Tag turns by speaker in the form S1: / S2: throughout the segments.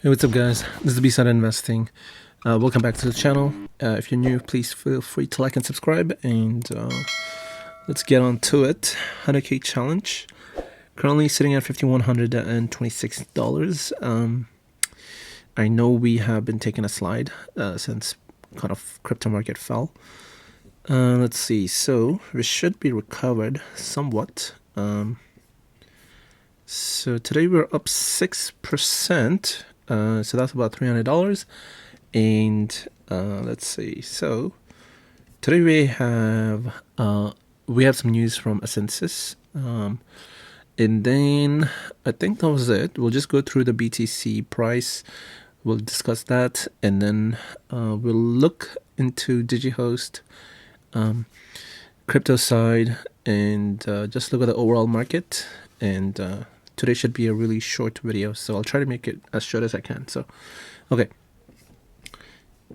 S1: Hey, what's up guys? This is B-Side Investing. Welcome back to the channel. If you're new, please feel free to like and subscribe, and let's get on to it. 100k challenge. Currently sitting at $5,126. I know we have been taking a slide since kind of crypto market fell. Let's see. So we should be recovered somewhat. So today we're up 6%. So that's about $300. And let's see. So today we have some news from Ascensus. And then I think that was it. We'll just go through the BTC price. We'll discuss that, and then we'll look into DigiHost, crypto side, and just look at the overall market. And today should be a really short video, so I'll try to make it as short as I can. So, okay.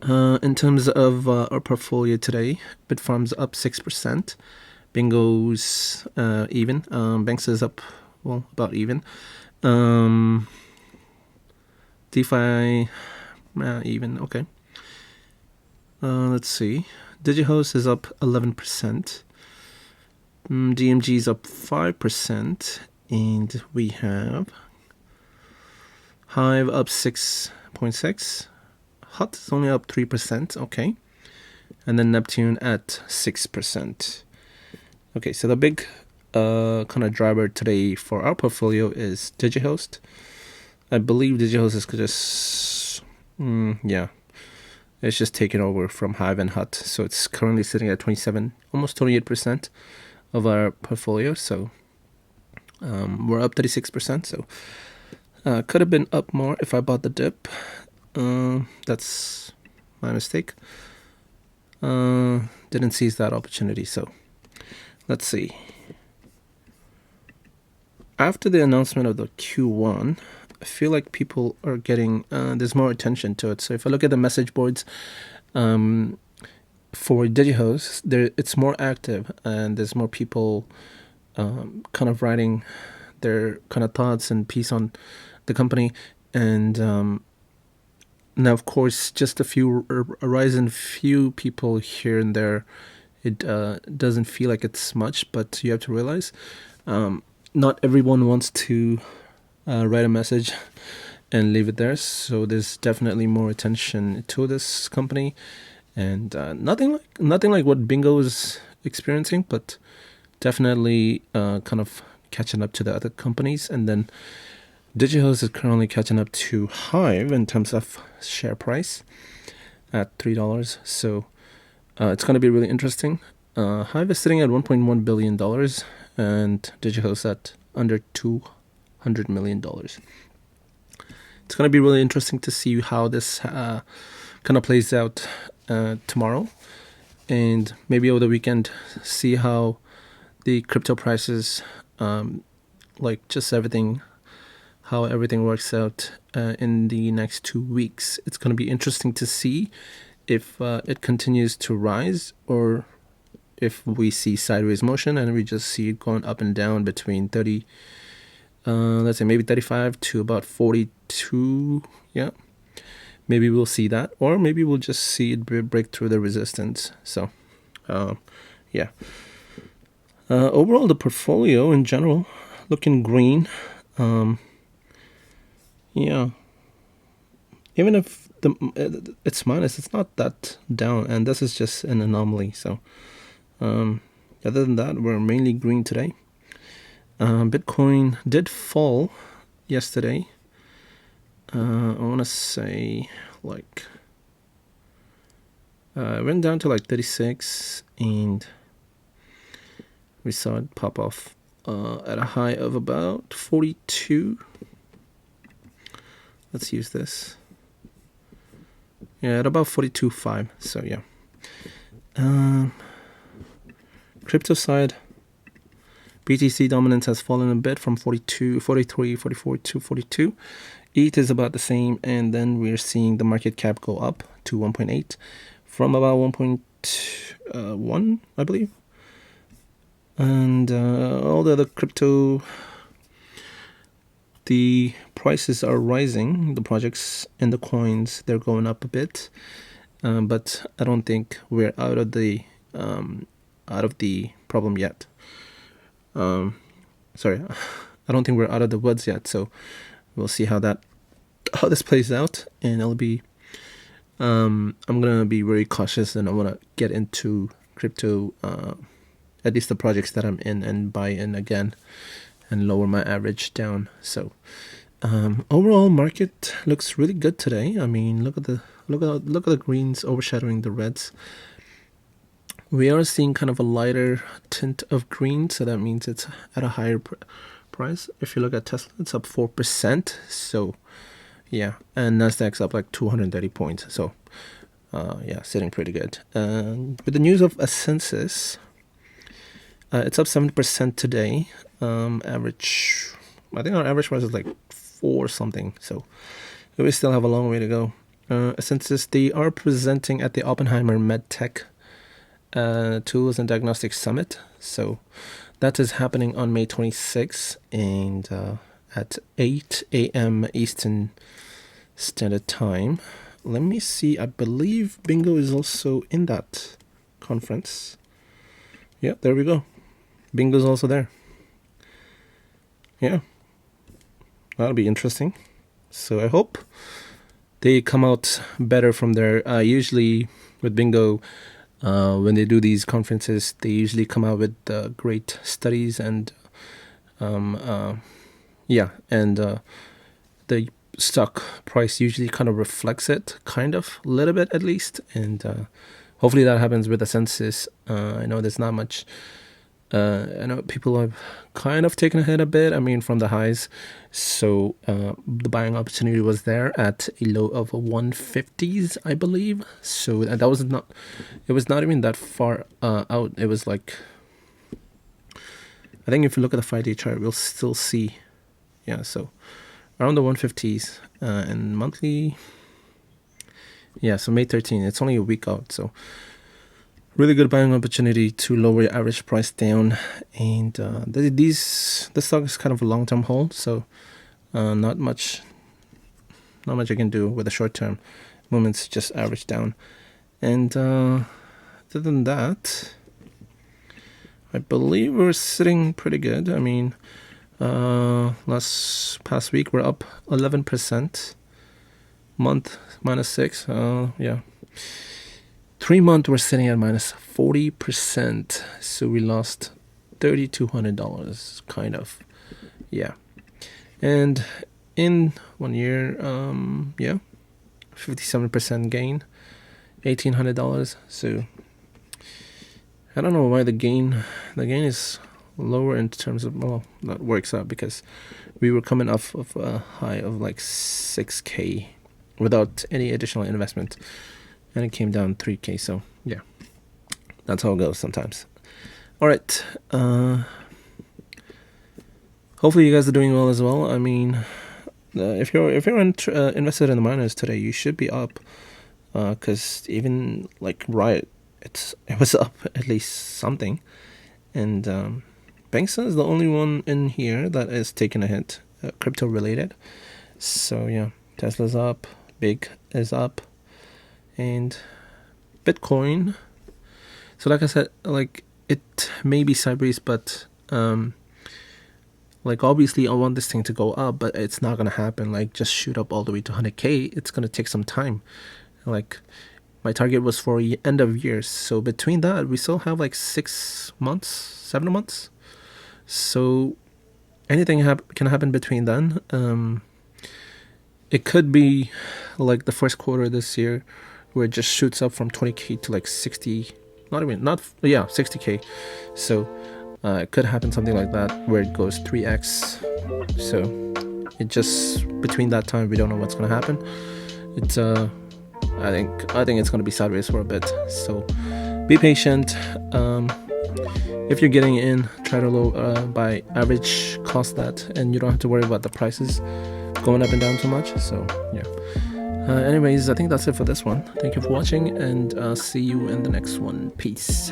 S1: In terms of our portfolio today, Bitfarm's up 6%. BNGO's even. BNXA is up, well, about even. DeFi, even. Okay. Let's see. DigiHost is up 11%. DMG is up 5%. And we have Hive up 6.6. Hut is only up 3%. Okay. And then Neptune at 6%. Okay, so the big kind of driver today for our portfolio is DigiHost. I believe DigiHost is just, it's just taken over from Hive and Hut. So it's currently sitting at 27, almost 28% of our portfolio. So we're up 36%. So could have been up more if I bought the dip. That's my mistake. Didn't seize that opportunity. So let's see. After the announcement of the Q1, I feel like people are getting, there's more attention to it. So if I look at the message boards for DigiHost, it's more active, and there's more people kind of writing their kind of thoughts and piece on the company. And now, of course, just a few people here and there. It doesn't feel like it's much, but you have to realize not everyone wants to write a message and leave it there. So there's definitely more attention to this company, and nothing like what BNGO is experiencing, but definitely kind of catching up to the other companies. And then DigiHost is currently catching up to Hive in terms of share price at $3. So it's going to be really interesting. Hive is sitting at $1.1 billion and DigiHost at under $200 million. It's going to be really interesting to see how this kind of plays out tomorrow, and maybe over the weekend see how the crypto prices, like just everything, how everything works out in the next 2 weeks. It's going to be interesting to see if it continues to rise, or if we see sideways motion and we just see it going up and down between 30, let's say maybe 35 to about 42. Yeah, maybe we'll see that, or maybe we'll just see it break through the resistance. So yeah, overall the portfolio in general looking green. Yeah, even if it's minus, it's not that down, and this is just an anomaly. So other than that, we're mainly green today. Bitcoin did fall yesterday. I want to say like it went down to like 36, and we saw it pop off at a high of about 42. Let's use this. Yeah, at about 42.5. So yeah. Crypto side, BTC dominance has fallen a bit from 42, 43, 44 to 42. ETH is about the same, and then we're seeing the market cap go up to 1.8 from about 1.1, I believe. And all the other crypto the prices are rising. The projects and the coins, they're going up a bit, but I don't think we're out of the problem yet. Sorry, I don't think we're out of the woods yet. So we'll see how this plays out, and it'll be. I'm gonna be very cautious, and I want to get into crypto, at least the projects that I'm in, and buy in again, and lower my average down. So overall, market looks really good today. I mean, look at the greens overshadowing the reds. We are seeing kind of a lighter tint of green, so that means it's at a higher price. If you look at Tesla, it's up 4%. So yeah, and Nasdaq's up like 230 points. So yeah, sitting pretty good. With the news of a census, it's up 70% today. Average, I think our average price is like 4 something. So we still have a long way to go. A census, they are presenting at the Oppenheimer MedTech Tools and Diagnostics Summit. So that is happening on May 26th, and at 8 a.m. Eastern Standard Time. Let me see. I believe Bingo is also in that conference. Yeah, there we go. Bingo's also there. Yeah, that'll be interesting. So I hope they come out better from there. Usually with Bingo, when they do these conferences, they usually come out with great studies, and the stock price usually kind of reflects it, kind of, a little bit at least, and hopefully that happens with the census. I know there's not much. I know people have kind of taken a hit a bit, I mean, from the highs. So the buying opportunity was there at a low of 150s, I believe. So it was not even that far out. It was like, I think if you look at the 5-day chart, we'll still see, yeah, so around the 150s, and monthly, yeah, so May 13th, it's only a week out, so really good buying opportunity to lower your average price down. And this stock is kind of a long-term hold, so not much I can do with the short-term movements, just average down. And other than that, I believe we're sitting pretty good. I mean, past week we're up 11%, month -6. Yeah, 3 months we're sitting at -40%, so we lost $3,200, kind of. Yeah, and in 1 year, yeah, 57% gain, $1,800. So I don't know why the gain is lower in terms of, well, that works out because we were coming off of a high of like 6K without any additional investment, and it came down 3K. So yeah, that's how it goes sometimes. All right, hopefully you guys are doing well as well. I mean, if you're invested in the miners today, you should be up, because even like Riot, it was up at least something. And BNXA is the only one in here that is taking a hit, crypto related. So yeah, Tesla's up, Big is up, and Bitcoin. So like I said, like it may be sideways, but like obviously I want this thing to go up, but it's not gonna happen like just shoot up all the way to 100K. It's gonna take some time. Like my target was for end of year, so between that we still have like 6 months, 7 months. So anything can happen between then. It could be like the first quarter this year where it just shoots up from 20K to like 60, 60K. So it could happen something like that where it goes 3x. So it just, between that time we don't know what's gonna happen. It's I think it's gonna be sideways for a bit. So be patient. If you're getting in, try to buy average cost that, and you don't have to worry about the prices going up and down too much. So yeah. Anyways, I think that's it for this one. Thank you for watching, and see you in the next one. Peace.